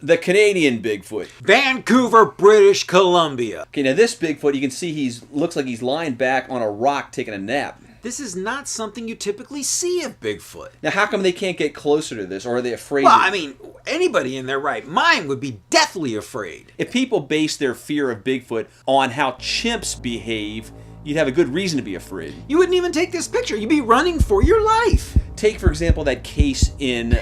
The Canadian Bigfoot. Vancouver, British Columbia. Okay, now this Bigfoot, you can see looks like he's lying back on a rock taking a nap. This is not something you typically see of Bigfoot. Now, how come they can't get closer to this, or are they afraid? Well, I mean, anybody in their right mind would be deathly afraid. If people base their fear of Bigfoot on how chimps behave, you'd have a good reason to be afraid. You wouldn't even take this picture. You'd be running for your life. Take, for example, that case in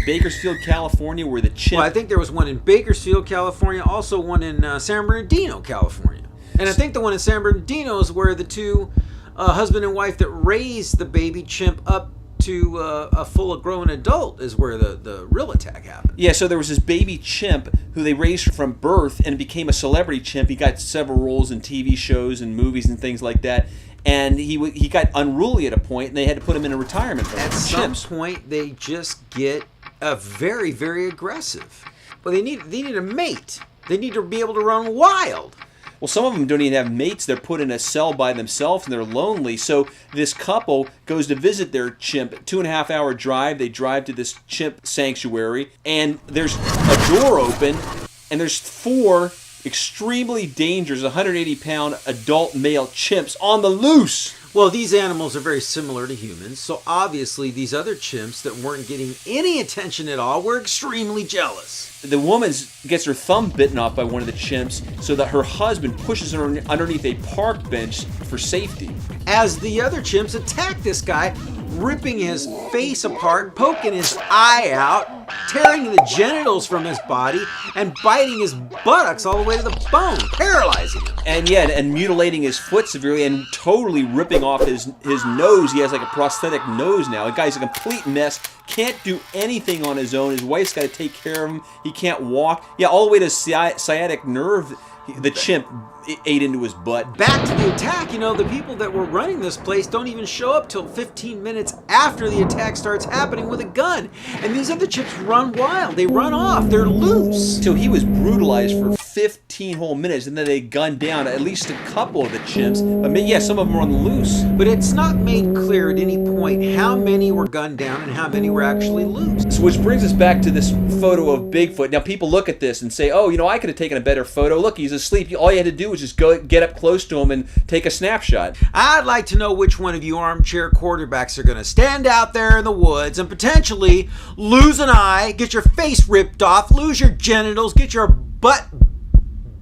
Bakersfield, California, where the chimp... Well, I think there was one in Bakersfield, California, also one in San Bernardino, California. And I think the one in San Bernardino is where the two husband and wife that raised the baby chimp up to a full-grown adult is where the real attack happened. Yeah, so there was this baby chimp who they raised from birth and became a celebrity chimp. He got several roles in TV shows and movies and things like that. And he got unruly at a point, and they had to put him in a retirement home. At some point, they just get very, very aggressive. Well, they need a mate. They need to be able to run wild. Well, some of them don't even have mates. They're put in a cell by themselves, and they're lonely. So this couple goes to visit their chimp. 2.5-hour drive. They drive to this chimp sanctuary, and there's a door open, and there's 4 extremely dangerous 180-pound adult male chimps on the loose. Well, these animals are very similar to humans, so obviously these other chimps that weren't getting any attention at all were extremely jealous. The woman gets her thumb bitten off by one of the chimps so that her husband pushes her underneath a park bench for safety. As the other chimps attack this guy, ripping his face apart, poking his eye out, tearing the genitals from his body, and biting his buttocks all the way to the bone, paralyzing him. And mutilating his foot severely and totally ripping off his nose. He has like a prosthetic nose now. The guy's a complete mess. Can't do anything on his own. His wife's got to take care of him. He can't walk. Yeah, all the way to sciatic nerve. The chimp ate into his butt. Back to the attack, the people that were running this place don't even show up till 15 minutes after the attack starts happening with a gun. And these other chimps run wild. They run off. They're loose. So he was brutalized for 15 whole minutes, and then they gunned down at least a couple of the chimps. But yeah, some of them were on the loose. But it's not made clear at any point how many were gunned down and how many were actually loose. So which brings us back to this photo of Bigfoot. Now people look at this and say, oh, I could have taken a better photo. Look, he's asleep. All you had to do was just get up close to him and take a snapshot. I'd like to know which one of you armchair quarterbacks are going to stand out there in the woods and potentially lose an eye, get your face ripped off, lose your genitals, get your butt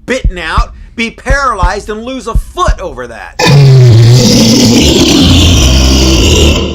bitten out, be paralyzed, and lose a foot over that.